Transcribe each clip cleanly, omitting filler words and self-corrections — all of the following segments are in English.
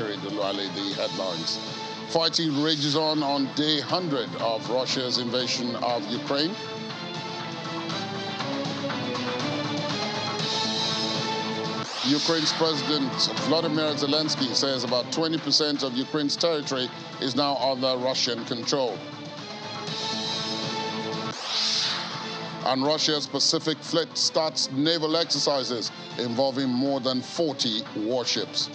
carried the headlines. Fighting rages on day 100 of Russia's invasion of Ukraine. Ukraine's President Volodymyr Zelensky says about 20% of Ukraine's territory is now under Russian control. And Russia's Pacific Fleet starts naval exercises involving more than 40 warships.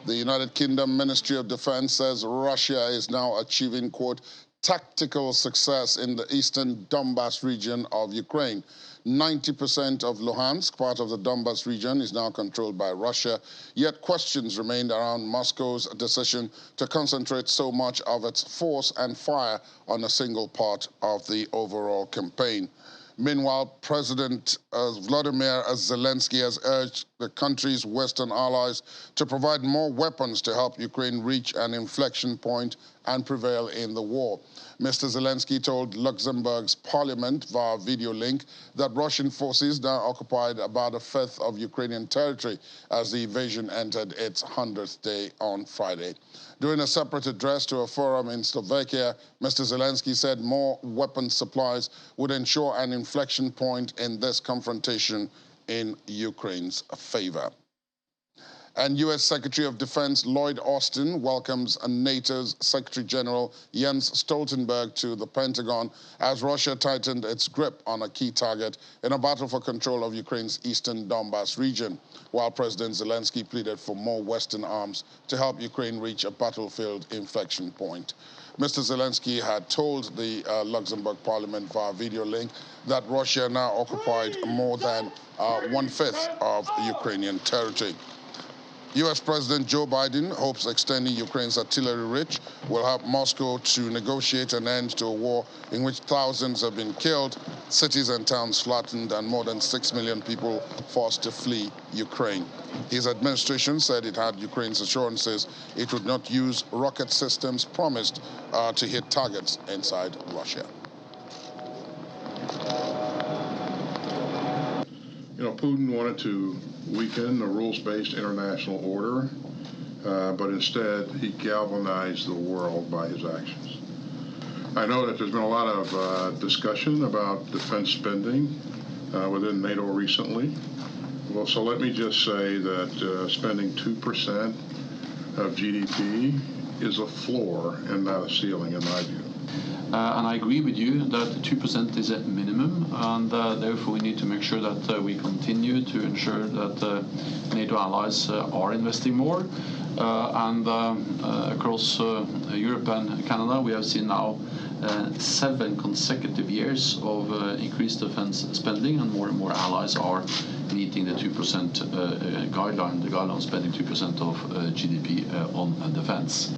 The United Kingdom Ministry of Defense says Russia is now achieving, quote, tactical success in the eastern Donbas region of Ukraine. 90% of Luhansk, part of the Donbas region, is now controlled by Russia, yet questions remained around Moscow's decision to concentrate so much of its force and fire on a single part of the overall campaign. Meanwhile, President Volodymyr Zelensky has urged the country's Western allies to provide more weapons to help Ukraine reach an inflection point and prevail in the war. Mr. Zelensky told Luxembourg's parliament via video link that Russian forces now occupied about a fifth of Ukrainian territory as the invasion entered its 100th day on Friday. During a separate address to a forum in Slovakia, Mr. Zelensky said more weapons supplies would ensure an inflection point in this confrontation in Ukraine's favor. And U.S. Secretary of Defense Lloyd Austin welcomes NATO's Secretary General Jens Stoltenberg to the Pentagon as Russia tightened its grip on a key target in a battle for control of Ukraine's eastern Donbas region, while President Zelensky pleaded for more Western arms to help Ukraine reach a battlefield inflection point. Mr. Zelensky had told the Luxembourg parliament via video link that Russia now occupied more than one-fifth of Ukrainian territory. U.S. President Joe Biden hopes extending Ukraine's artillery reach will help Moscow to negotiate an end to a war in which thousands have been killed, cities and towns flattened, and more than 6 million people forced to flee Ukraine. His administration said it had Ukraine's assurances it would not use rocket systems promised to hit targets inside Russia. You know, Putin wanted to weaken the rules-based international order, but instead he galvanized the world by his actions. I know that there's been a lot of discussion about defense spending within NATO recently. Well, so let me just say that spending 2% of GDP is a floor and not a ceiling in my view. And I agree with you that 2% is a minimum, and therefore we need to make sure that we continue to ensure that NATO allies are investing more. Across Europe and Canada, we have seen now 7 consecutive years of increased defense spending, and more allies are meeting the 2% guideline, the guideline spending 2% of GDP on defense.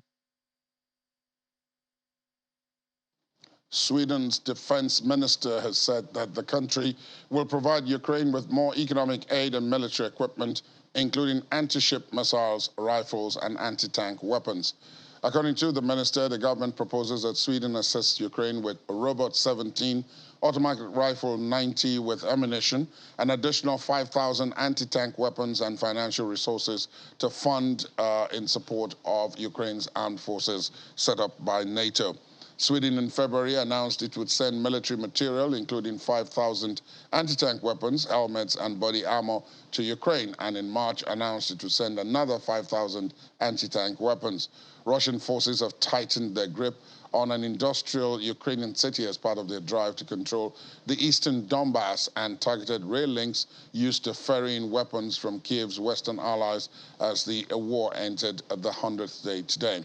Sweden's defense minister has said that the country will provide Ukraine with more economic aid and military equipment, including anti-ship missiles, rifles, and anti-tank weapons. According to the minister, the government proposes that Sweden assists Ukraine with a Robot 17, automatic rifle 90 with ammunition, an additional 5,000 anti-tank weapons and financial resources to fund in support of Ukraine's armed forces set up by NATO. Sweden in February announced it would send military material, including 5,000 anti-tank weapons, helmets, and body armor to Ukraine, and in March announced it would send another 5,000 anti-tank weapons. Russian forces have tightened their grip on an industrial Ukrainian city as part of their drive to control the eastern Donbas and targeted rail links used to ferry in weapons from Kiev's Western allies as the war entered the 100th day today.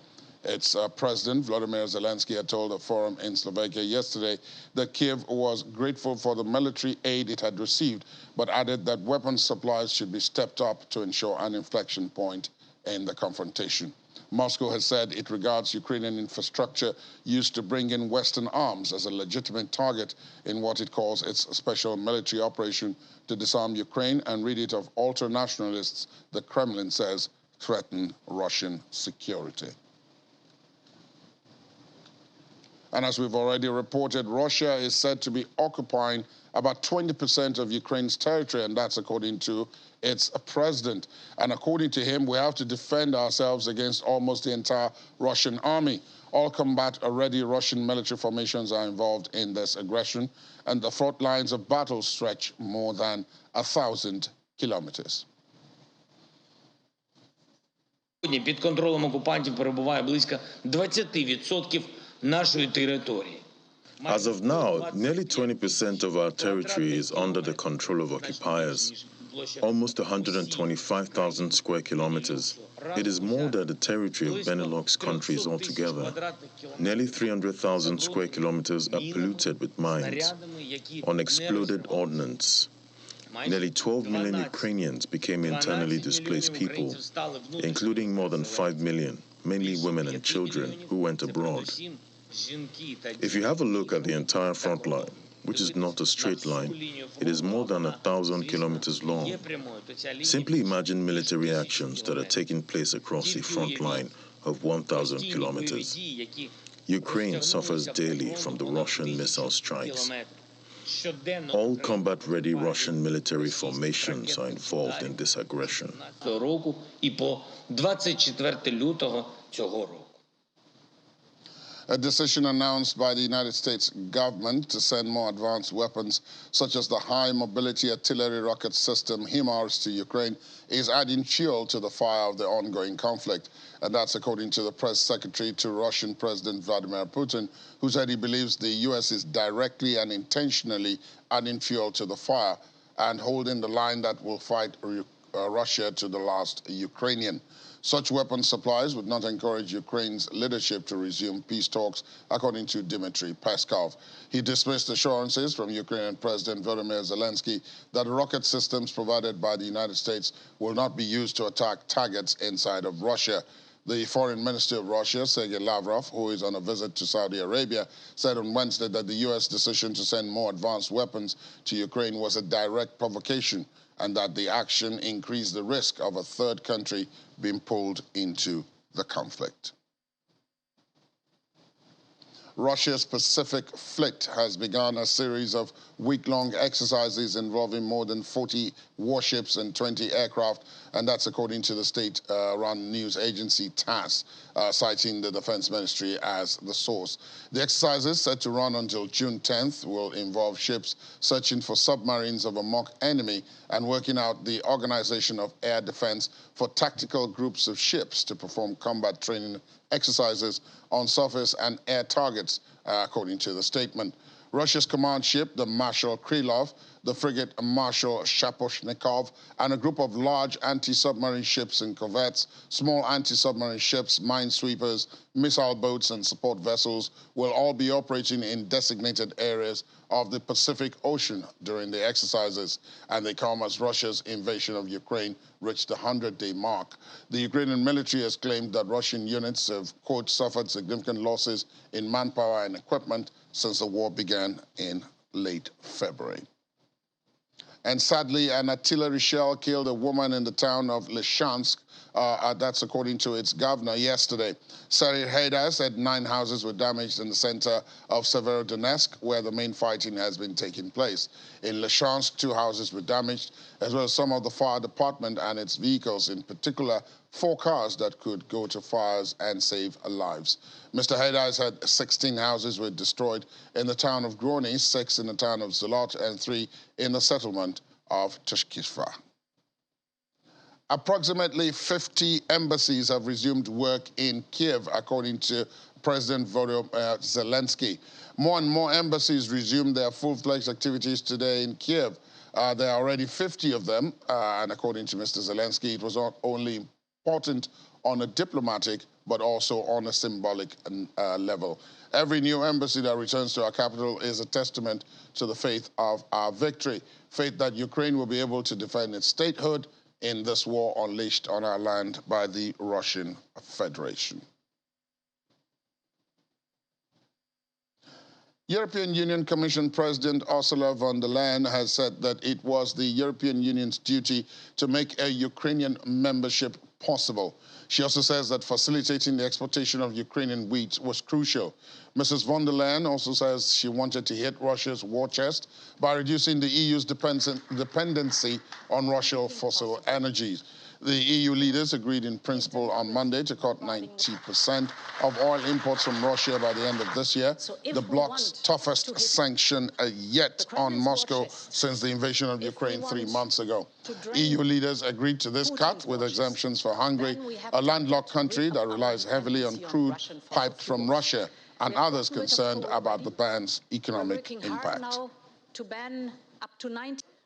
Its President, Volodymyr Zelensky, had told a forum in Slovakia yesterday that Kiev was grateful for the military aid it had received, but added that weapons supplies should be stepped up to ensure an inflection point in the confrontation. Moscow has said it regards Ukrainian infrastructure used to bring in Western arms as a legitimate target in what it calls its special military operation to disarm Ukraine and rid it of ultra-nationalists, the Kremlin says, threaten Russian security. And as we've already reported, Russia is said to be occupying about 20% of Ukraine's territory, and that's according to its president. And according to him, we have to defend ourselves against almost the entire Russian army. All combat-ready Russian military formations are involved in this aggression, and the front lines of battle stretch more than 1,000 kilometers. Під контролем окупантів перебуває близько 20% нашої території. As of now, nearly 20% of our territory is under the control of occupiers, almost 125,000 square kilometers. It is more than the territory of Benelux countries altogether. Nearly 300,000 square kilometers are polluted with mines, unexploded ordnance. Nearly 12 million Ukrainians became internally displaced people, including more than 5 million, mainly women and children, who went abroad. If you have a look at the entire front line, which is not a straight line, it is more than 1,000 kilometers long. Simply imagine military actions that are taking place across a front line of 1,000 kilometers. Ukraine suffers daily from the Russian missile strikes. All combat-ready Russian military formations are involved in this aggression. A decision announced by the United States government to send more advanced weapons, such as the high-mobility artillery rocket system HIMARS to Ukraine, is adding fuel to the fire of the ongoing conflict. And that's according to the press secretary to Russian President Vladimir Putin, who said he believes the U.S. is directly and intentionally adding fuel to the fire and holding the line that will fight Russia to the last Ukrainian. Such weapon supplies would not encourage Ukraine's leadership to resume peace talks, according to Dmitry Peskov. He dismissed assurances from Ukrainian President Volodymyr Zelensky that rocket systems provided by the United States will not be used to attack targets inside of Russia. The foreign minister of Russia, Sergei Lavrov, who is on a visit to Saudi Arabia, said on Wednesday that the U.S. decision to send more advanced weapons to Ukraine was a direct provocation, and that the action increased the risk of a third country being pulled into the conflict. Russia's Pacific Fleet has begun a series of week-long exercises involving more than 40 warships and 20 aircraft, and that's according to the state-run news agency TASS, citing the Defense Ministry as the source. The exercises, set to run until June 10th, will involve ships searching for submarines of a mock enemy and working out the organization of air defense for tactical groups of ships to perform combat training exercises on surface and air targets, according to the statement. Russia's command ship, the Marshal Krylov, the frigate Marshal Shaposhnikov, and a group of large anti-submarine ships and corvettes, small anti-submarine ships, minesweepers, missile boats, and support vessels will all be operating in designated areas of the Pacific Ocean during the exercises, and they come as Russia's invasion of Ukraine reached the 100-day mark. The Ukrainian military has claimed that Russian units have, quote, suffered significant losses in manpower and equipment since the war began in late February. And sadly, an artillery shell killed a woman in the town of Lishansk. That's according to its governor yesterday. Sarir Haidar said 9 houses were damaged in the center of Severodonetsk, where the main fighting has been taking place. In Lishansk, 2 houses were damaged, as well as some of the fire department and its vehicles, in particular 4 cars that could go to fires and save lives. Mr. Haidar said 16 houses were destroyed in the town of Grony, 6 in the town of Zolot, and 3 in the settlement of Tashkishva. Approximately 50 embassies have resumed work in Kiev, according to President Volodymyr Zelensky. More and more embassies resumed their full-fledged activities today in Kiev. There are already 50 of them, and according to Mr. Zelensky, it was not only important on a diplomatic, but also on a symbolic level. Every new embassy that returns to our capital is a testament to the faith of our victory, faith that Ukraine will be able to defend its statehood in this war unleashed on our land by the Russian Federation. European Union Commission President Ursula von der Leyen has said that it was the European Union's duty to make a Ukrainian membership possible. She also says that facilitating the exportation of Ukrainian wheat was crucial. Mrs. von der Leyen also says she wanted to hit Russia's war chest by reducing the EU's dependency on Russian fossil energies. The EU leaders agreed in principle on Monday to cut 90% of oil imports from Russia by the end of this year, the bloc's toughest sanction yet on Moscow since the invasion of Ukraine 3 months ago. EU leaders agreed to this cut with exemptions for Hungary, a landlocked country that relies heavily on crude piped from Russia, and others concerned about the ban's economic impact.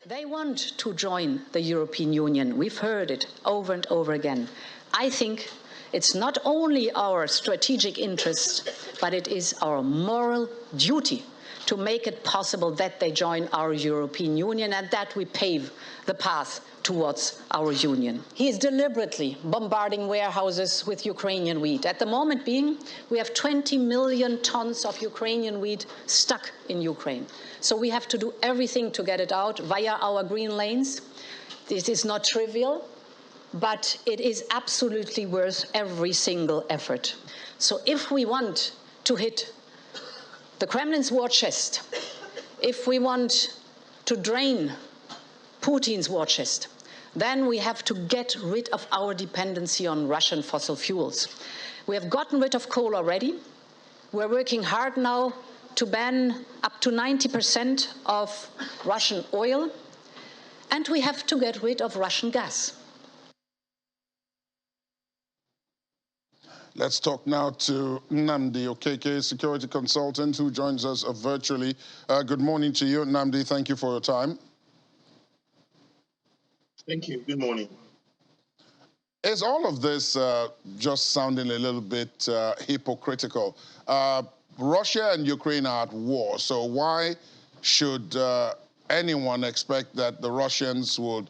They want to join the European Union. We've heard it over and over again. I think it's not only our strategic interest, but it is our moral duty to make it possible that they join our European Union and that we pave the path towards our union. He is deliberately bombarding warehouses with Ukrainian wheat. At the moment being, we have 20 million tons of Ukrainian wheat stuck in Ukraine. So we have to do everything to get it out via our green lanes. This is not trivial, but it is absolutely worth every single effort. So if we want to hit the Kremlin's war chest, if we want to drain Putin's war chest, then we have to get rid of our dependency on Russian fossil fuels. We have gotten rid of coal already. We're working hard now to ban up to 90% of Russian oil, and we have to get rid of Russian gas. Let's talk now to Nnamdi Okeke, security consultant, who joins us virtually. Good morning to you, Nnamdi. Thank you for your time. Thank you. Good morning. Is all of this just sounding a little bit hypocritical? Russia and Ukraine are at war, so why should anyone expect that the Russians would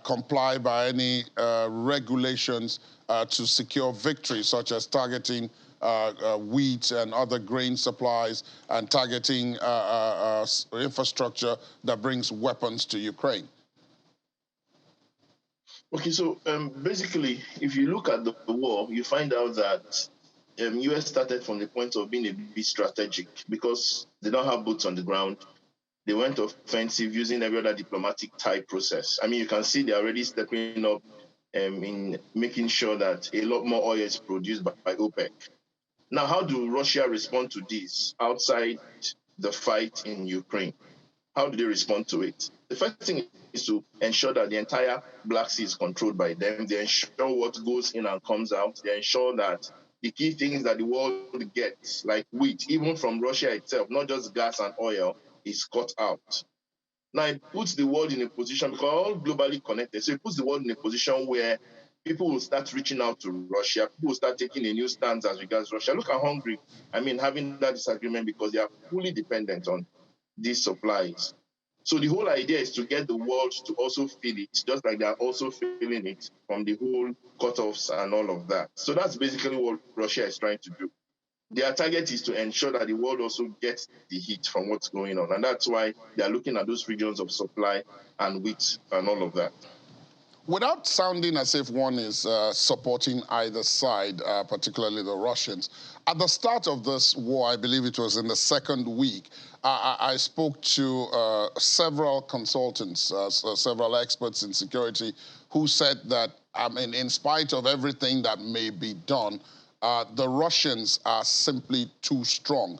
comply by any regulations to secure victory, such as targeting wheat and other grain supplies and targeting infrastructure that brings weapons to Ukraine? Okay, so basically, if you look at the war, you find out that U.S. started from the point of being a bit strategic because they don't have boots on the ground. They went offensive using every other diplomatic type process. I mean, you can see they're already stepping up in making sure that a lot more oil is produced by OPEC. Now, how do Russia respond to this outside the fight in Ukraine? How do they respond to it? The first thing is to ensure that the entire Black Sea is controlled by them. They ensure what goes in and comes out. They ensure that the key things that the world gets, like wheat, even from Russia itself, not just gas and oil, is cut out. Now, it puts the world in a position, because we're all globally connected, so it puts the world in a position where people will start reaching out to Russia. People will start taking a new stance as regards Russia. Look at Hungary, having that disagreement because they are fully dependent on these supplies. So the whole idea is to get the world to also feel it, just like they are also feeling it from the whole cutoffs and all of that. So that's basically what Russia is trying to do. Their target is to ensure that the world also gets the heat from what's going on. And that's why they are looking at those regions of supply and wheat and all of that. Without sounding as if one is supporting either side, particularly the Russians, at the start of this war, I believe it was in the second week, I spoke to several consultants, several experts in security, who said that, in spite of everything that may be done, the Russians are simply too strong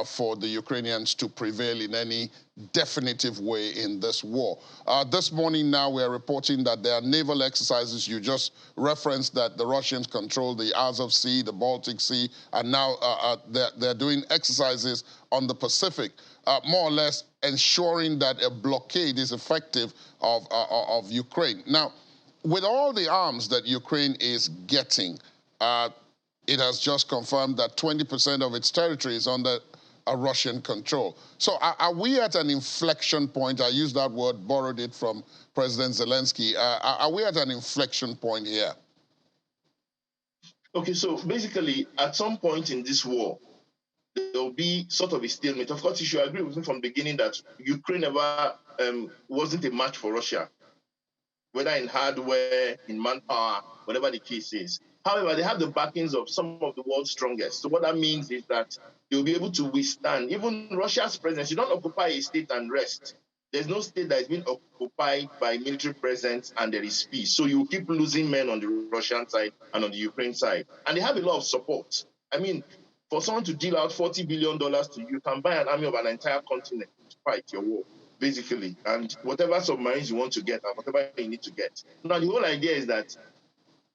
for the Ukrainians to prevail in any definitive way in this war. This morning now we are reporting that there are naval exercises. You just referenced that the Russians control the Azov Sea, the Baltic Sea, and now they're doing exercises on the Pacific, more or less ensuring that a blockade is effective of Ukraine. Now, with all the arms that Ukraine is getting, it has just confirmed that 20% of its territory is under a Russian control. So are we at an inflection point? I use that word, borrowed it from President Zelensky. Are we at an inflection point here? Okay, so basically, at some point in this war, there will be sort of a stalemate. Of course, you should agree with me from the beginning that Ukraine never wasn't a match for Russia, whether in hardware, in manpower, whatever the case is. However, they have the backings of some of the world's strongest. So what that means is that they'll be able to withstand even Russia's presence. You don't occupy a state and rest. There's no state that is being occupied by military presence and there is peace. So you keep losing men on the Russian side and on the Ukraine side. And they have a lot of support. I mean, for someone to deal out $40 billion to you, you can buy an army of an entire continent to fight your war, basically. And whatever submarines you want to get and whatever you need to get. Now, the whole idea is that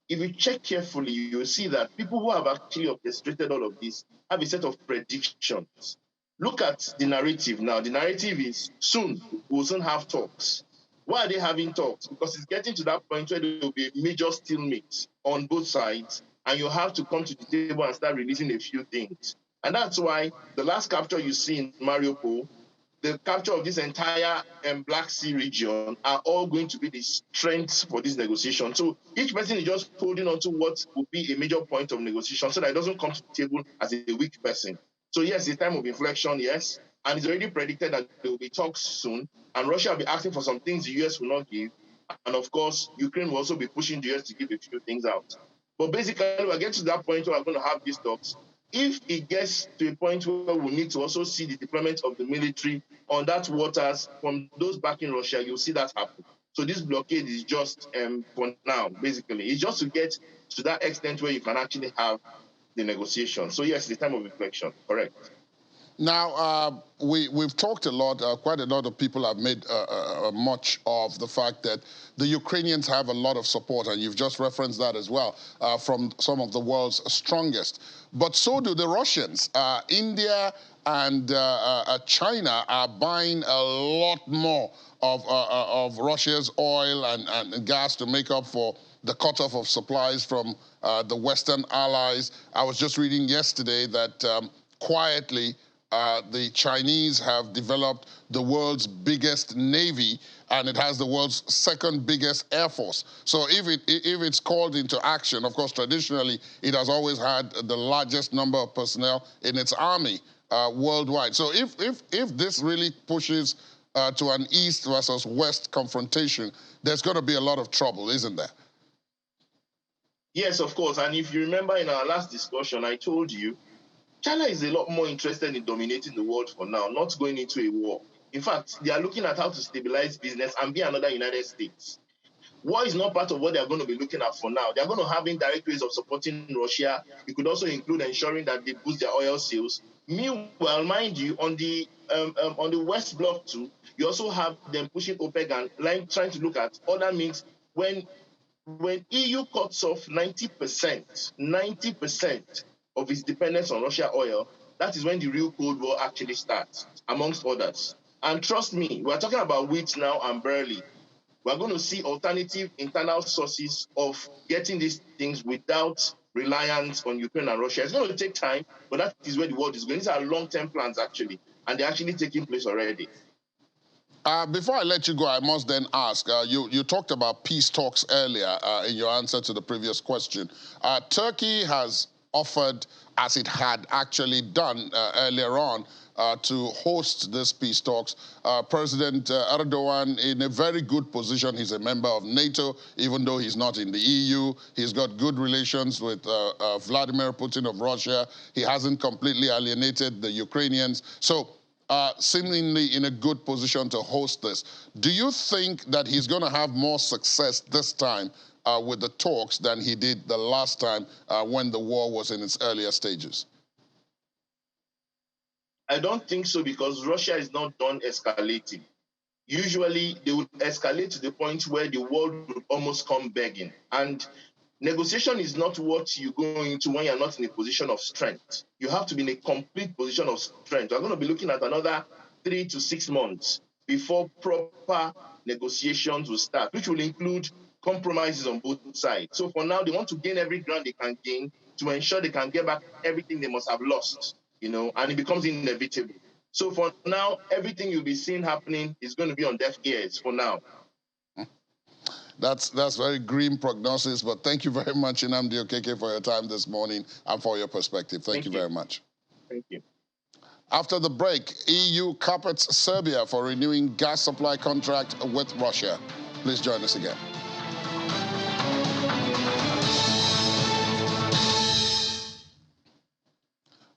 if you check carefully, you'll see that people who have actually orchestrated all of this have a set of predictions. Look at the narrative now. The narrative is soon, we'll soon have talks. Why are they having talks? Because it's getting to that point where there will be a major stalemate on both sides, and you have to come to the table and start releasing a few things. And that's why the last capture you see in Mariupol, the capture of this entire Black Sea region are all going to be the strengths for this negotiation. So each person is just holding on to what will be a major point of negotiation so that it doesn't come to the table as a weak person. So yes, it's time of inflection, yes. And it's already predicted that there will be talks soon. And Russia will be asking for some things the US will not give. And of course, Ukraine will also be pushing the US to give a few things out. But basically, we're getting to that point where we're going to have these talks. If it gets to a point where we need to also see the deployment of the military on that waters from those back in Russia, you'll see that happen. So this blockade is just for now, basically. It's just to get to that extent where you can actually have the negotiation. So yes, the time of inflection, correct. Now, we've talked a lot, quite a lot of people have made much of the fact that the Ukrainians have a lot of support, and you've just referenced that as well, from some of the world's strongest. But so do the Russians. India and China are buying a lot more of Russia's oil and gas to make up for the cutoff of supplies from the Western allies. I was just reading yesterday that quietly, the Chinese have developed the world's biggest navy, and it has the world's second biggest air force. So if it's called into action, of course, traditionally, it has always had the largest number of personnel in its army worldwide. So if this really pushes to an East versus West confrontation, there's going to be a lot of trouble, isn't there? Yes, of course. And if you remember in our last discussion, I told you, China is a lot more interested in dominating the world for now, not going into a war. In fact, they are looking at how to stabilize business and be another United States. War is not part of what they are going to be looking at for now. They are going to have indirect ways of supporting Russia. It could also include ensuring that they boost their oil sales. Meanwhile, mind you, on the West Bloc too, you also have them pushing OPEC and trying to look at other means when EU cuts off 90% of its dependence on Russia oil, that is when the real Cold War actually starts, amongst others. And trust me, we're talking about wheat now and barley. We're going to see alternative internal sources of getting these things without reliance on Ukraine and Russia. It's going to take time, but that is where the world is going. These are long-term plans, actually, and they're actually taking place already. Before I let you go, I must then ask, you talked about peace talks earlier in your answer to the previous question. Turkey has offered, as it had actually done earlier on, to host this peace talks. President Erdogan in a very good position. He's a member of NATO, even though he's not in the EU. He's got good relations with Vladimir Putin of Russia. He hasn't completely alienated the Ukrainians. So seemingly in a good position to host this. Do you think that he's going to have more success this time with the talks than he did the last time when the war was in its earlier stages? I don't think so, because Russia is not done escalating. Usually, they would escalate to the point where the world would almost come begging. And negotiation is not what you go into when you're not in a position of strength. You have to be in a complete position of strength. We're going to be looking at another 3 to 6 months before proper negotiations will start, which will include compromises on both sides. So for now, they want to gain every ground they can gain to ensure they can get back everything they must have lost, and it becomes inevitable. So for now, everything you'll be seeing happening is going to be on deaf ears for now. That's very grim prognosis, but thank you very much, Nnamdi Okeke, for your time this morning and for your perspective. Thank you very much. Thank you. After the break, EU carpets Serbia for renewing gas supply contract with Russia. Please join us again.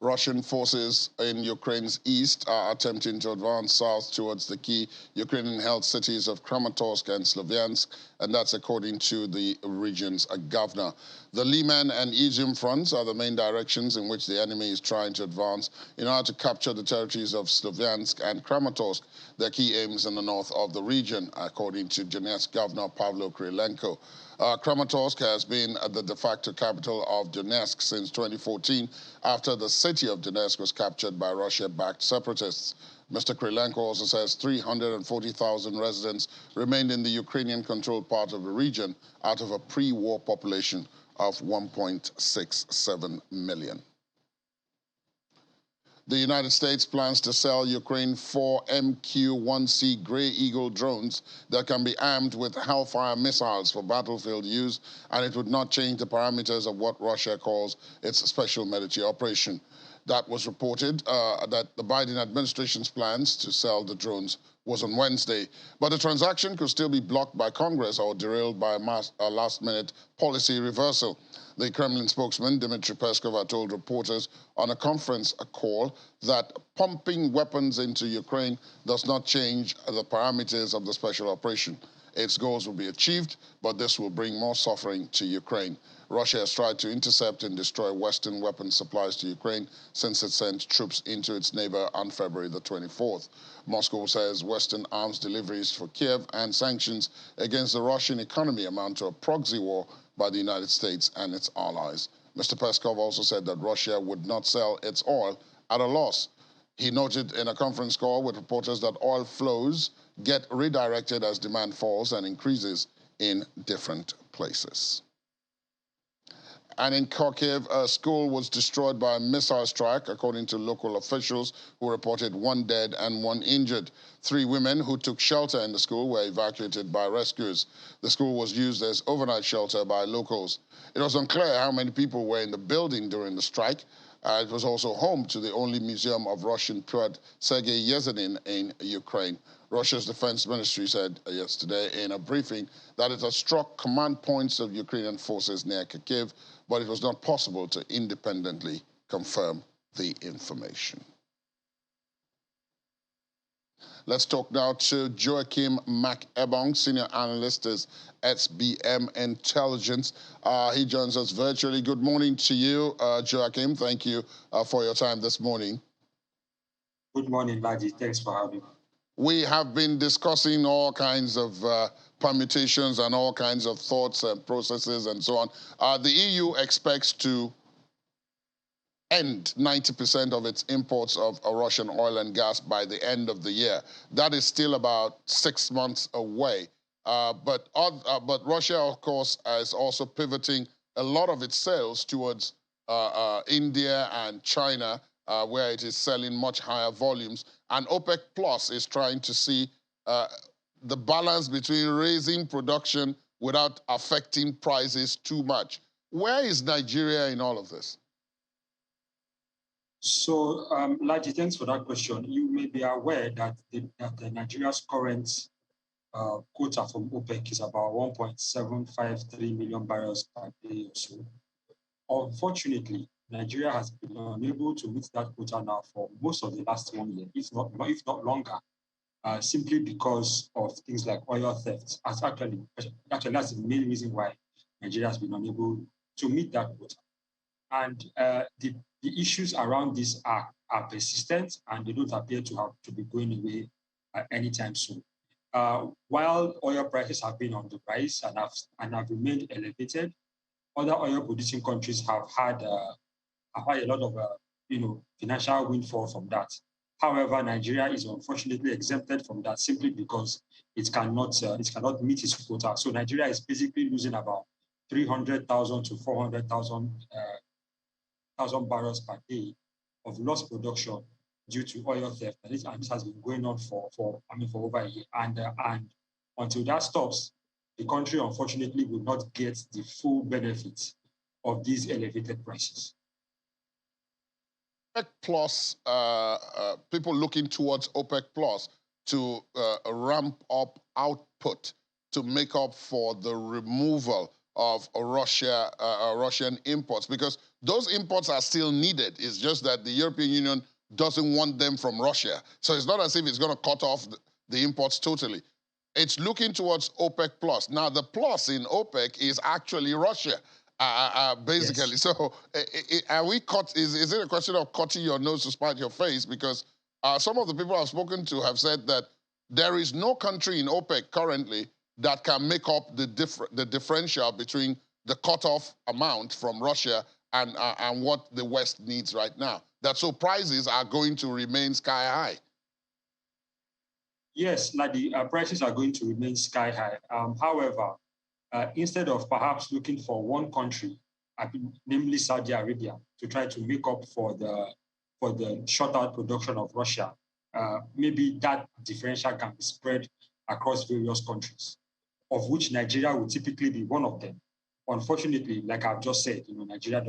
Russian forces in Ukraine's east are attempting to advance south towards the key Ukrainian-held cities of Kramatorsk and Slovyansk, and that's according to the region's governor. The Liman and Izium fronts are the main directions in which the enemy is trying to advance in order to capture the territories of Slovyansk and Kramatorsk, their key aims in the north of the region, according to Donetsk Governor Pavlo Krylenko. Kramatorsk has been the de facto capital of Donetsk since 2014, after the city of Donetsk was captured by Russia-backed separatists. Mr. Krylenko also says 340,000 residents remained in the Ukrainian-controlled part of the region out of a pre-war population of 1.67 million. The United States plans to sell Ukraine 4 MQ-1C Grey Eagle drones that can be armed with Hellfire missiles for battlefield use, and it would not change the parameters of what Russia calls its special military operation. That was reported that the Biden administration's plans to sell the drones was on Wednesday. But the transaction could still be blocked by Congress or derailed by a last-minute policy reversal. The Kremlin spokesman, Dmitry Peskov, told reporters on a conference call that pumping weapons into Ukraine does not change the parameters of the special operation. Its goals will be achieved, but this will bring more suffering to Ukraine. Russia has tried to intercept and destroy Western weapons supplies to Ukraine since it sent troops into its neighbor on February the 24th. Moscow says Western arms deliveries for Kiev and sanctions against the Russian economy amount to a proxy war by the United States and its allies. Mr. Peskov also said that Russia would not sell its oil at a loss. He noted in a conference call with reporters that oil flows get redirected as demand falls and increases in different places. And in Kharkiv, a school was destroyed by a missile strike, according to local officials who reported 1 dead and 1 injured. 3 women who took shelter in the school were evacuated by rescuers. The school was used as overnight shelter by locals. It was unclear how many people were in the building during the strike. It was also home to the only museum of Russian poet Sergei Yesenin in Ukraine. Russia's defense ministry said yesterday in a briefing that it has struck command points of Ukrainian forces near Kharkiv, but it was not possible to independently confirm the information. Let's talk now to Joachim McEbong, senior analyst at SBM Intelligence. He joins us virtually. Good morning to you, Joachim. Thank you for your time this morning. Good morning, Laji. Thanks for having me. We have been discussing all kinds of permutations and all kinds of thoughts and processes and so on. The EU expects to end 90% of its imports of Russian oil and gas by the end of the year. That is still about 6 months away. But Russia, of course, is also pivoting a lot of its sales towards India and China, where it is selling much higher volumes. And OPEC Plus is trying to see the balance between raising production without affecting prices too much. Where is Nigeria in all of this? So, Laji, thanks for that question. You may be aware that Nigeria's current quota from OPEC is about 1.753 million barrels per day or so. Unfortunately, Nigeria has been unable to meet that quota now for most of the last 1 year, if not longer, simply because of things like oil theft. Actually, that's the main reason why Nigeria has been unable to meet that quota. And the issues around this are persistent, and they don't appear to be going away anytime soon. While oil prices have been on the rise and have remained elevated, other oil-producing countries have had a lot of financial windfall from that. However, Nigeria is unfortunately exempted from that simply because it cannot meet its quota. So Nigeria is basically losing about 300,000 to 400,000 barrels per day of lost production due to oil theft, and this has been going on for over a year. And until that stops, the country unfortunately will not get the full benefits of these elevated prices. OPEC Plus, people looking towards OPEC Plus to ramp up output to make up for the removal of Russian imports, because those imports are still needed. It's just that the European Union doesn't want them from Russia. So it's not as if it's going to cut off the imports totally. It's looking towards OPEC plus. Now, the plus in OPEC is actually Russia, basically. Yes. So are we is it a question of cutting your nose to spite your face? Because some of the people I've spoken to have said that there is no country in OPEC currently that can make up the differential between the cutoff amount from Russia and what the West needs right now. That so prices are going to remain sky high. Yes, like the prices are going to remain sky high. However, instead of perhaps looking for one country, namely Saudi Arabia, to try to make up for the short-out production of Russia, maybe that differential can be spread across various countries, of which Nigeria would typically be one of them. Unfortunately, like I've just said, Nigeria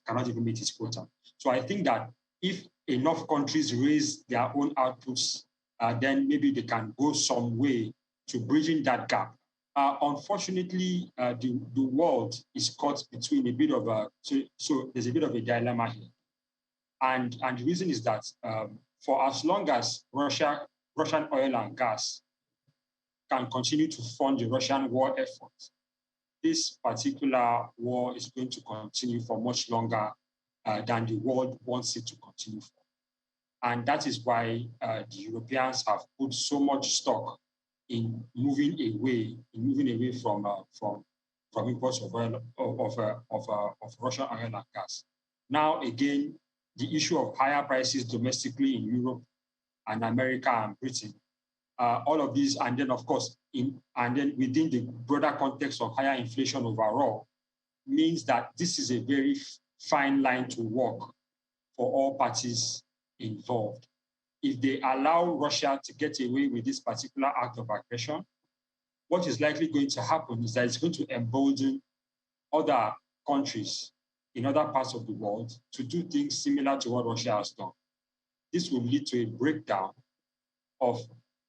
cannot even meet its quota. So I think that if enough countries raise their own outputs, then maybe they can go some way to bridging that gap. Unfortunately, the world is caught between a bit of so there's a bit of a dilemma here. And the reason is that for as long as Russian oil and gas can continue to fund the Russian war effort, this particular war is going to continue for much longer than the world wants it to continue for. And that is why the Europeans have put so much stock in moving away from imports of oil, of Russian oil and gas. Now, again, the issue of higher prices domestically in Europe and America and Britain, all of these, and then of course, within the broader context of higher inflation overall, means that this is a very fine line to walk for all parties involved. If they allow Russia to get away with this particular act of aggression, what is likely going to happen is that it's going to embolden other countries in other parts of the world to do things similar to what Russia has done. This will lead to a breakdown of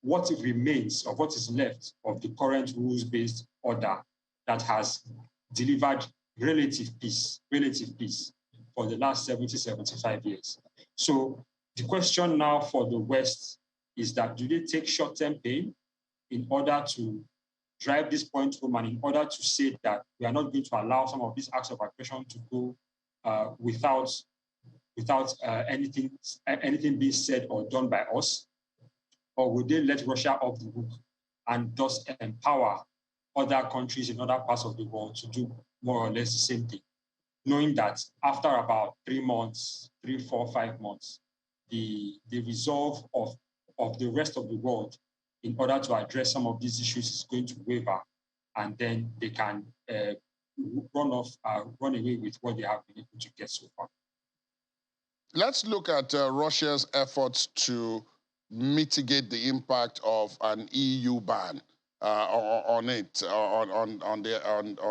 what remains, of what is left of the current rules-based order that has delivered relative peace for the last 70, 75 years. So the question now for the West is that do they take short-term pain in order to drive this point home and in order to say that we are not going to allow some of these acts of aggression to go without anything being said or done by us? Or will they let Russia off the hook and thus empower other countries in other parts of the world to do more or less the same thing, knowing that after about 3 months, 3, 4, 5 months, the resolve of the rest of the world in order to address some of these issues is going to waver, and then they can run away with what they have been able to get so far. Let's look at Russia's efforts to mitigate the impact of an EU ban on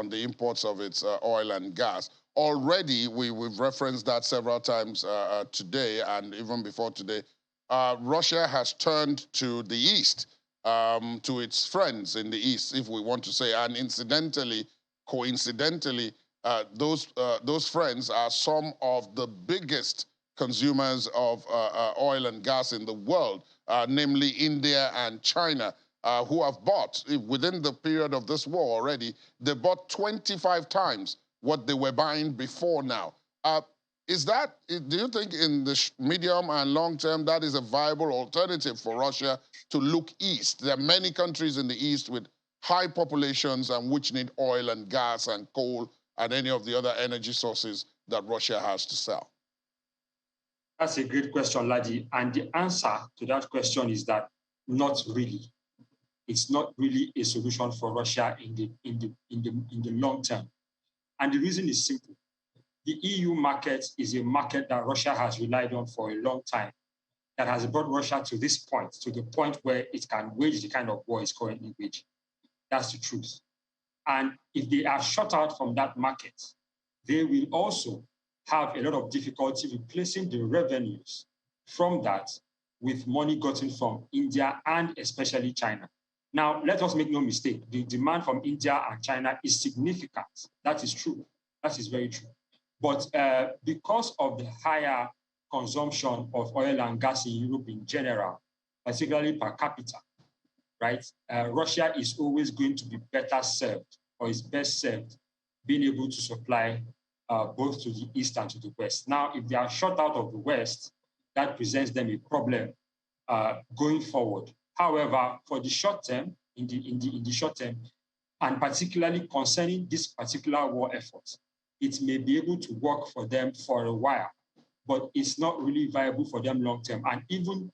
the imports of its oil and gas. Already, we've referenced that several times today, and even before today. Russia has turned to the East, to its friends in the East, if we want to say, and coincidentally, those friends are some of the biggest consumers of oil and gas in the world, namely India and China, who have bought, within the period of this war already, they bought 25 times what they were buying before now. Do you think in the medium and long term that is a viable alternative for Russia to look east? There are many countries in the East with high populations and which need oil and gas and coal and any of the other energy sources that Russia has to sell. That's a great question, Ladi. And the answer to that question is that not really. It's not really a solution for Russia in the long term. And the reason is simple. The EU market is a market that Russia has relied on for a long time, that has brought Russia to this point, to the point where it can wage the kind of war it's currently waging. That's the truth. And if they are shut out from that market, they will also have a lot of difficulty replacing the revenues from that with money gotten from India and especially China. Now, let us make no mistake, the demand from India and China is significant. That is true. That is very true. But because of the higher consumption of oil and gas in Europe in general, particularly per capita, right? Russia is always going to be better served, or is best served, being able to supply both to the east and to the west. Now, if they are shut out of the west, that presents them a problem going forward. However, for the short term, in the short term, and particularly concerning this particular war effort, it may be able to work for them for a while, but it's not really viable for them long term. And even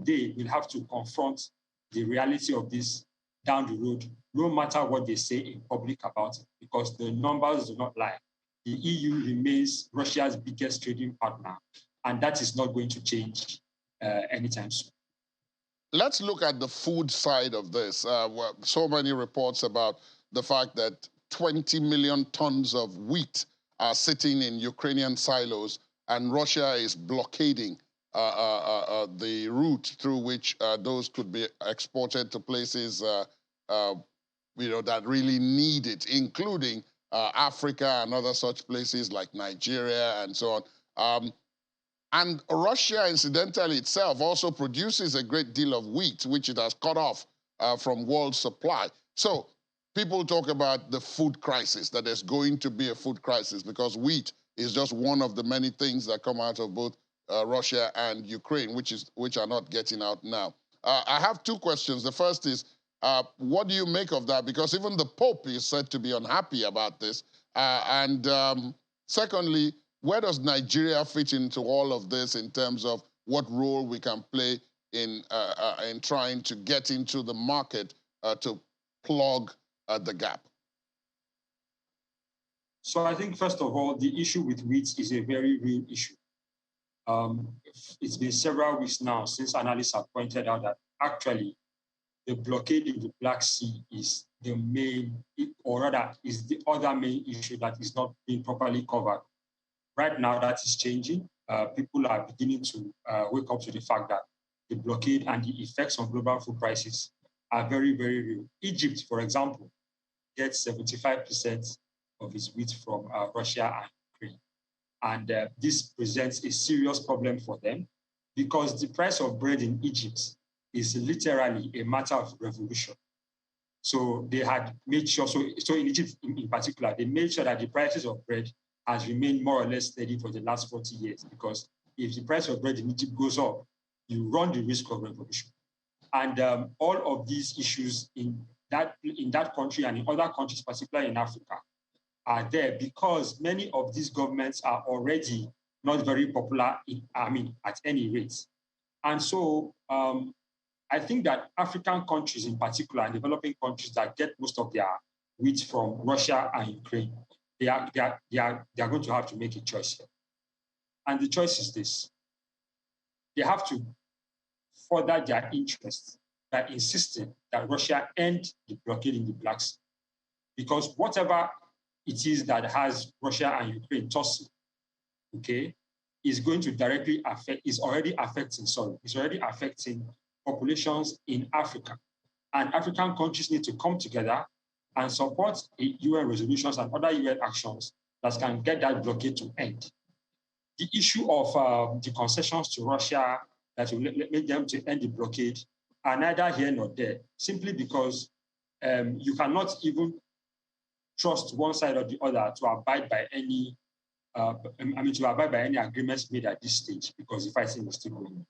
they will have to confront the reality of this down the road, no matter what they say in public about it, because the numbers do not lie. The EU remains Russia's biggest trading partner, and that is not going to change anytime soon. Let's look at the food side of this. So many reports about the fact that 20 million tons of wheat are sitting in Ukrainian silos, and Russia is blockading the route through which those could be exported to places that really need it, including Africa and other such places like Nigeria and so on. And Russia, incidentally, itself also produces a great deal of wheat, which it has cut off from world supply. So people talk about the food crisis, that there's going to be a food crisis because wheat is just one of the many things that come out of both Russia and Ukraine, which are not getting out now. I have two questions. The first is, what do you make of that? Because even the Pope is said to be unhappy about this. Secondly, where does Nigeria fit into all of this in terms of what role we can play in trying to get into the market to plug the gap? So I think, first of all, the issue with wheat is a very real issue. It's been several weeks now since analysts have pointed out that actually the blockade in the Black Sea is the main, or rather is the other main issue that is not being properly covered. Right now, that is changing. People are beginning to wake up to the fact that the blockade and the effects on global food prices are very, very real. Egypt, for example, gets 75% of its wheat from Russia and Ukraine. And this presents a serious problem for them because the price of bread in Egypt is literally a matter of revolution. So they had made sure, so in Egypt in particular, they made sure that the prices of bread has remained more or less steady for the last 40 years, because if the price of bread in Egypt goes up, you run the risk of revolution. And all of these issues in that country and in other countries, particularly in Africa, are there because many of these governments are already not very popular, at any rate. And so I think that African countries in particular, and developing countries that get most of their wheat from Russia and Ukraine, they are going to have to make a choice here. And the choice is this. They have to further their interests by insisting that Russia end the blockade in the Black Sea. Because whatever it is that has Russia and Ukraine tossing, okay, is going to directly affect, is already affecting populations in Africa. And African countries need to come together and support UN resolutions and other UN actions that can get that blockade to end. The issue of the concessions to Russia that will make them to end the blockade are neither here nor there, simply because you cannot even trust one side or the other to abide by any agreements made at this stage, because the fighting is still going on.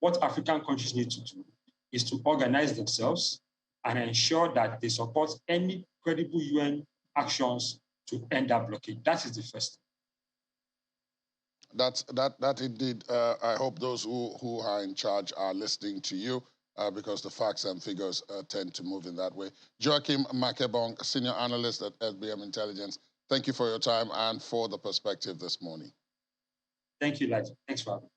What African countries need to do is to organize themselves and ensure that they support any credible UN actions to end that blockade. That is the first thing. That indeed. I hope those who are in charge are listening to you, because the facts and figures tend to move in that way. Joachim Makebong, Senior Analyst at SBM Intelligence, thank you for your time and for the perspective this morning. Thank you, Elijah. Thanks for having me.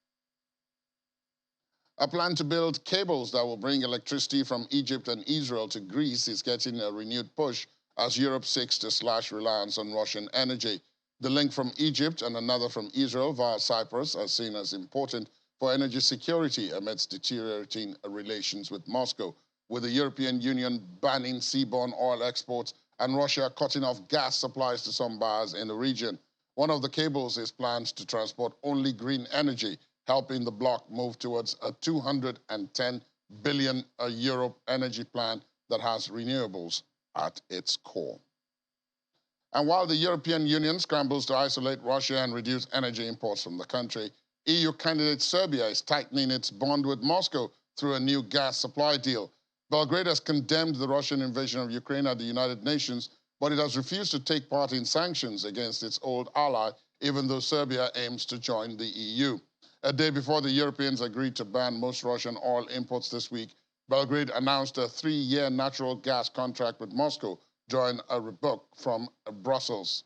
A plan to build cables that will bring electricity from Egypt and Israel to Greece is getting a renewed push as Europe seeks to slash reliance on Russian energy. The link from Egypt and another from Israel via Cyprus are seen as important for energy security amidst deteriorating relations with Moscow. with the European Union banning seaborne oil exports and Russia cutting off gas supplies to some buyers in the region. One of the cables is planned to transport only green energy, helping the bloc move towards a 210 billion euro energy plan that has renewables at its core. And while the European Union scrambles to isolate Russia and reduce energy imports from the country, EU candidate Serbia is tightening its bond with Moscow through a new gas supply deal. Belgrade has condemned the Russian invasion of Ukraine at the United Nations, but it has refused to take part in sanctions against its old ally, even though Serbia aims to join the EU. A day before the Europeans agreed to ban most Russian oil imports this week, Belgrade announced a 3-year natural gas contract with Moscow, drawing a rebuke from Brussels.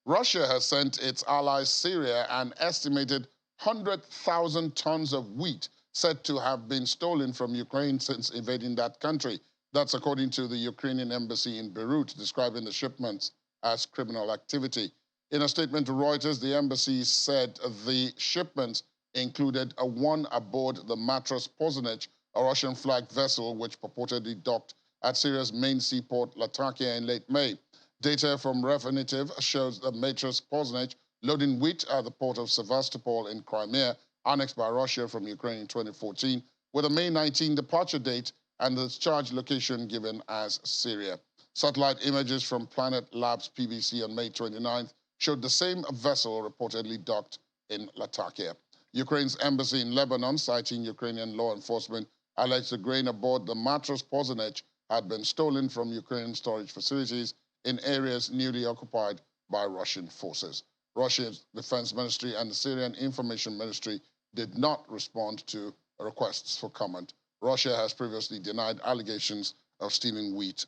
Russia has sent its allies Syria an estimated 100,000 tons of wheat said to have been stolen from Ukraine since invading that country. That's according to the Ukrainian embassy in Beirut, describing the shipments as criminal activity. In a statement to Reuters, the embassy said the shipments included one aboard the Matros Pozanich, a Russian-flagged vessel which purportedly docked at Syria's main seaport, Latakia, in late May. Data from Refinitiv shows the Matros Pozanich loading wheat at the port of Sevastopol in Crimea, annexed by Russia from Ukraine in 2014, with a May 19 departure date and the discharge location given as Syria. Satellite images from Planet Labs PBC on May 29th showed the same vessel reportedly docked in Latakia. Ukraine's embassy in Lebanon, citing Ukrainian law enforcement, alleged the grain aboard the Matros Pozanich had been stolen from Ukrainian storage facilities in areas newly occupied by Russian forces. Russia's defense ministry and the Syrian information ministry did not respond to requests for comment. Russia has previously denied allegations of stealing wheat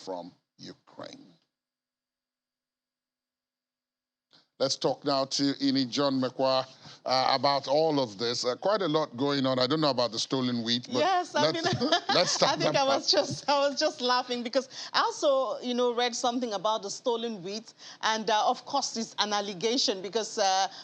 from Ukraine. Let's talk now to Ini John McQuarrie about all of this. Quite a lot going on. I don't know about the stolen wheat, but yes, I mean, let's start. I think I was just laughing because I also, read something about the stolen wheat, and of course it's an allegation because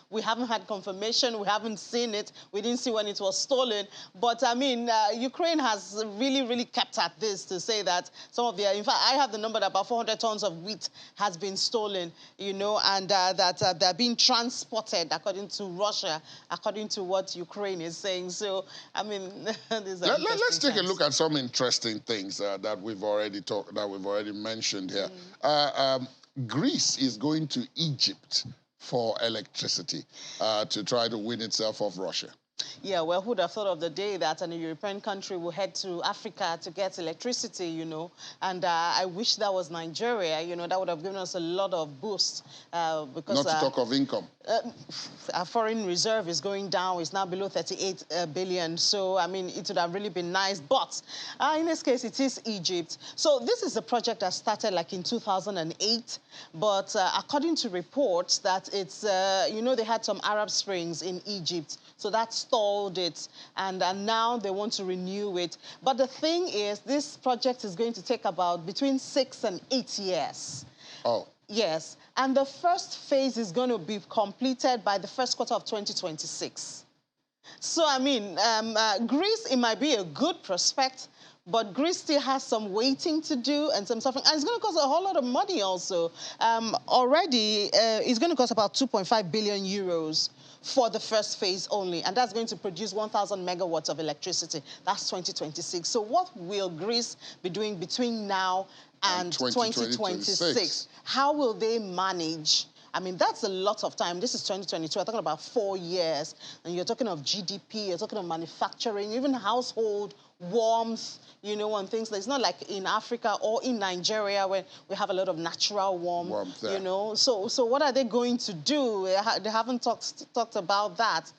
we haven't had confirmation, we haven't seen it, we didn't see when it was stolen. But I mean, Ukraine has really kept at this to say that some of in fact, I have the number that about 400 tons of wheat has been stolen, and that they're being transported according to Russia, according to what Ukraine is saying. So, I mean, let's take a look at some interesting things that we've already mentioned here. Greece is going to Egypt for electricity to try to win itself off Russia. Yeah, well, who'd have thought of the day that a European country will head to Africa to get electricity, And I wish that was Nigeria, that would have given us a lot of boost. Because, not to talk of income. Our foreign reserve is going down. It's now below 38 billion. So, I mean, it would have really been nice. But in this case, it is Egypt. So this is a project that started like in 2008. But according to reports that it's, they had some Arab Springs in Egypt. So that stalled it, and now they want to renew it. But the thing is, this project is going to take about between 6 and 8 years. Oh. Yes, and the first phase is going to be completed by the first quarter of 2026. So, I mean, Greece, it might be a good prospect, but Greece still has some waiting to do and some suffering. And it's going to cost a whole lot of money also. Already, it's going to cost about 2.5 billion euros for the first phase only. And that's going to produce 1,000 megawatts of electricity. That's 2026. So what will Greece be doing between now and 2026? How will they manage? I mean, that's a lot of time. This is 2022. We're talking about 4 years. And you're talking of GDP, you're talking of manufacturing, even household warmth, and things. It's not like in Africa or in Nigeria where we have a lot of natural warmth So what are they going to do? They haven't talked about that.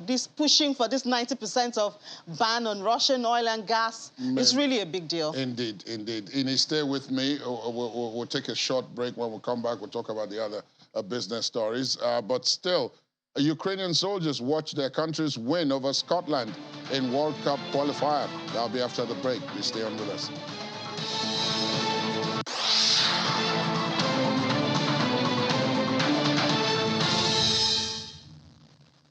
This pushing for this 90% of ban on Russian oil and gas is really a big deal. Indeed. Ini, stay with me. We'll take a short break. When we come back, we'll talk about the other business stories. But still, Ukrainian soldiers watch their countries win over Scotland in World Cup qualifier. That'll be after the break. Please stay on with us.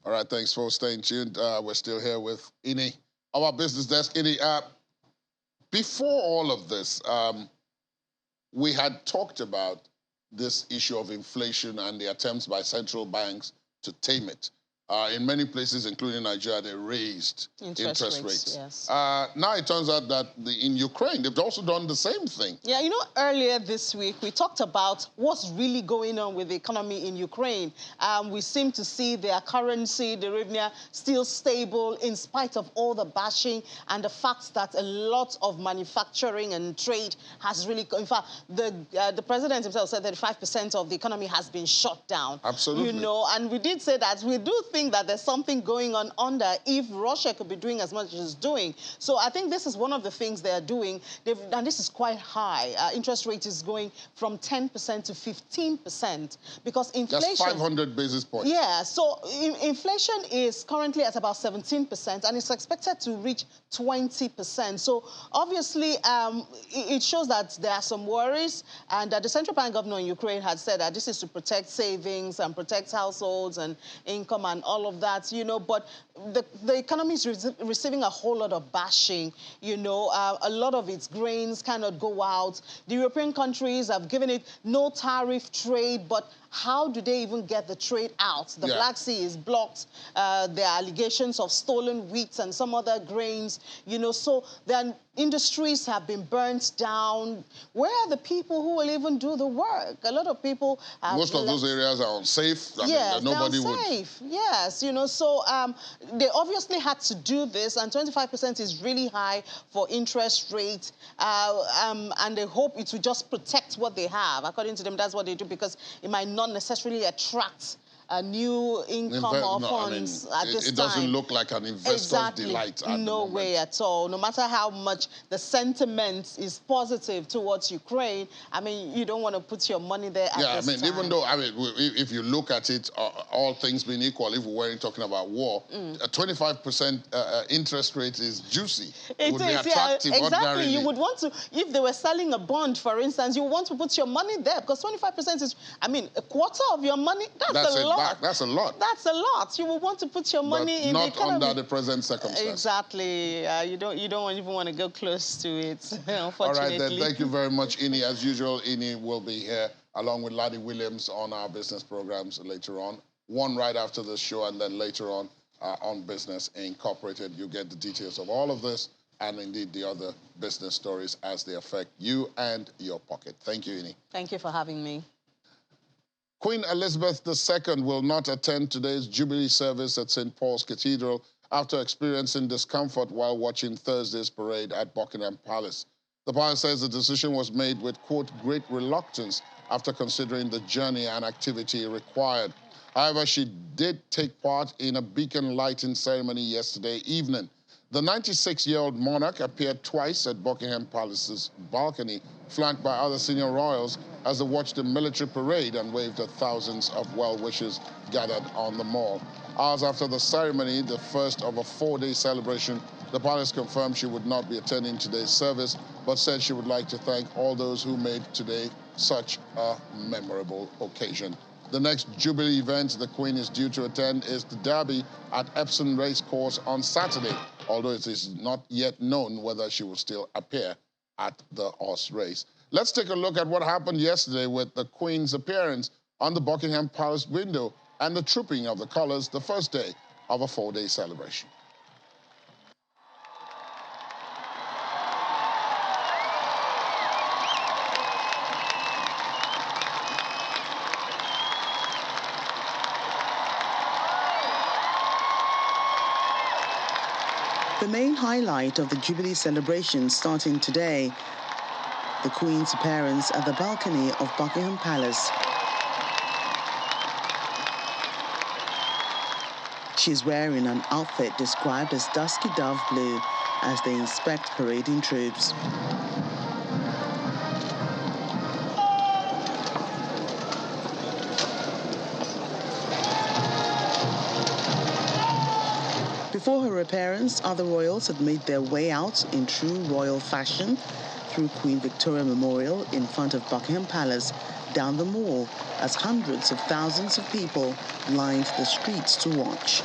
All right, thanks for staying tuned. We're still here with Ini, our business desk. Ini, before all of this, we had talked about this issue of inflation and the attempts by central banks to tame it. In many places, including Nigeria, they raised interest rates. Yes. Now it turns out that in Ukraine, they've also done the same thing. Yeah, you know, earlier this week, we talked about what's really going on with the economy in Ukraine. We seem to see their currency, the hryvnia, still stable in spite of all the bashing and the fact that a lot of manufacturing and trade has really... In fact, the president himself said that 5% of the economy has been shut down. Absolutely. You know, and we did say that we do think that there's something going on under if Russia could be doing as much as it's doing. So I think this is one of the things they're doing. And this is quite high. Interest rate is going from 10% to 15% because inflation... That's 500 basis points. Yeah, so inflation is currently at about 17% and it's expected to reach 20%. So obviously, it shows that there are some worries and that the central bank governor in Ukraine had said that this is to protect savings and protect households and income and all of that, you know, but the economy is receiving a whole lot of bashing, you know. A lot of its grains cannot go out. The European countries have given it no tariff trade, but how do they even get the trade out? The Black Sea is blocked. There are allegations of stolen wheat and some other grains, you know, so then industries have been burnt down. Where are the people who will even do the work? A lot of people have... Most of those areas are unsafe. Yes, nobody they're unsafe. Yes, you know, so they obviously had to do this, and 25% is really high for interest rate, and they hope it will just protect what they have. According to them, that's what they do, because it might not necessarily attract a new income or funds at this time. It doesn't look like an investor's delight at no the way at all. No matter how much the sentiment is positive towards Ukraine, I mean, you don't want to put your money there at this time. Even though, if you look at it, all things being equal, if we weren't talking about war, a 25% interest rate is juicy. It would be attractive. Exactly. Ordinarily. You would want to, if they were selling a bond, for instance, you want to put your money there because 25% is, I mean, a quarter of your money, that's a lot. That's a lot. That's a lot. You will want to put your money in the economy. Not under the present circumstances. Exactly. You don't even want to go close to it, unfortunately. All right, then. Thank you very much, Ini. As usual, Ini will be here along with Laddie Williams on our business programs later on. One right after the show, and then later on Business Incorporated. You get the details of all of this and indeed the other business stories as they affect you and your pocket. Thank you, Ini. Thank you for having me. Queen Elizabeth II will not attend today's Jubilee service at St. Paul's Cathedral after experiencing discomfort while watching Thursday's parade at Buckingham Palace. The palace says the decision was made with, quote, great reluctance after considering the journey and activity required. However, she did take part in a beacon lighting ceremony yesterday evening. The 96-year-old monarch appeared twice at Buckingham Palace's balcony, flanked by other senior royals, as they watched the military parade and waved at thousands of well-wishers gathered on the mall. Hours after the ceremony, the first of a 4-day celebration, the palace confirmed she would not be attending today's service, but said she would like to thank all those who made today such a memorable occasion. The next Jubilee event the Queen is due to attend is the Derby at Epsom Racecourse on Saturday, although it is not yet known whether she will still appear at the horse race. Let's take a look at what happened yesterday with the Queen's appearance on the Buckingham Palace window and the trooping of the colours the first day of a 4-day celebration. The main highlight of the Jubilee celebration starting today, the Queen's appearance at the balcony of Buckingham Palace. She's wearing an outfit described as dusky dove blue as they inspect parading troops. Before her appearance, other royals had made their way out in true royal fashion through Queen Victoria Memorial in front of Buckingham Palace, down the Mall, as hundreds of thousands of people lined the streets to watch.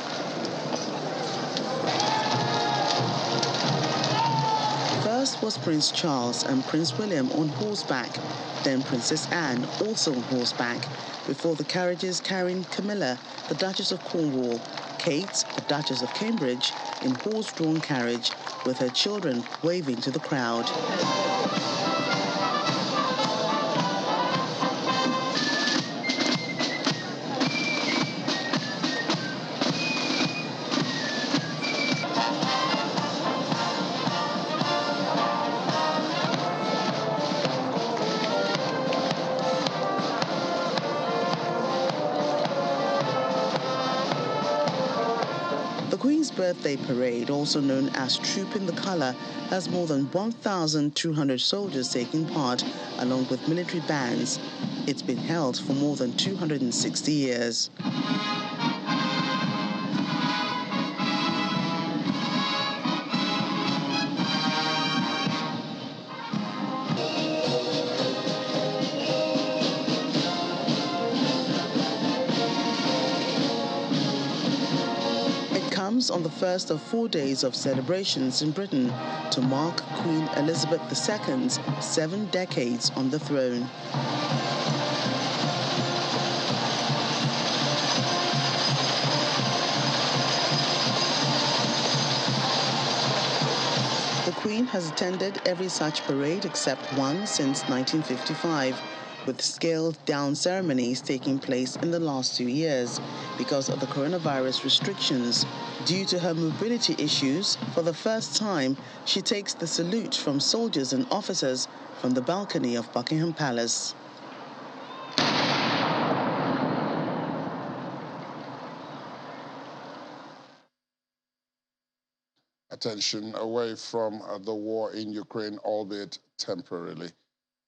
First was Prince Charles and Prince William on horseback, then Princess Anne also on horseback, before the carriages carrying Camilla, the Duchess of Cornwall, Kate, the Duchess of Cambridge, in horse-drawn carriage with her children waving to the crowd. The Queen's Birthday Parade, also known as Troop in the Colour, has more than 1,200 soldiers taking part, along with military bands. It's been held for more than 260 years. On the first of 4 days of celebrations in Britain to mark Queen Elizabeth II's 7 decades on the throne. The Queen has attended every such parade except one since 1955, with scaled-down ceremonies taking place in the last 2 years because of the coronavirus restrictions. Due to her mobility issues, for the first time, she takes the salute from soldiers and officers from the balcony of Buckingham Palace. Attention away from the war in Ukraine, albeit temporarily.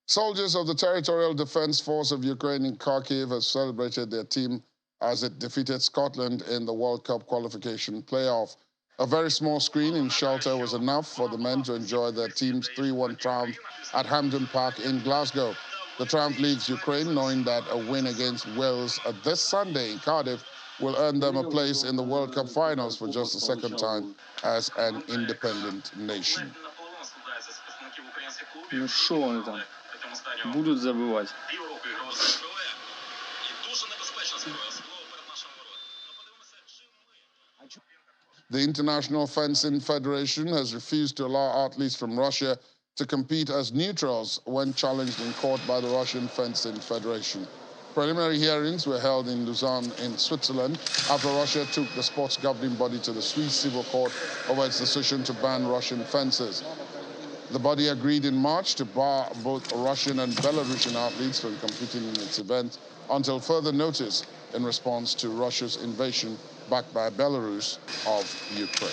Soldiers of the Territorial Defense Force of Ukraine in Kharkiv have celebrated their team as it defeated Scotland in the World Cup qualification playoff. A very small screen in shelter was enough for the men to enjoy their team's 3-1 triumph at Hampden Park in Glasgow. The triumph leaves Ukraine knowing that a win against Wales this Sunday in Cardiff will earn them a place in the World Cup finals for just the second time as an independent nation. Ну що вони там будуть забивати? The International Fencing Federation has refused to allow athletes from Russia to compete as neutrals when challenged in court by the Russian Fencing Federation. Preliminary hearings were held in Lausanne in Switzerland after Russia took the sports governing body to the Swiss civil court over its decision to ban Russian fencers. The body agreed in March to bar both Russian and Belarusian athletes from competing in its event until further notice in response to Russia's invasion backed by Belarus of Ukraine.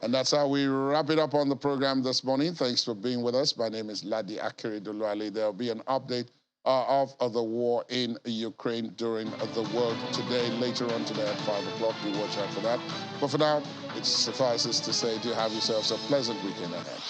And that's how we wrap it up on the program this morning. Thanks for being with us. My name is Ladi Akeredoluale. There'll be an update of the war in Ukraine during the World Today, later on today at 5 o'clock. Do watch out for that. But for now, it suffices to say, do have yourselves a pleasant weekend ahead.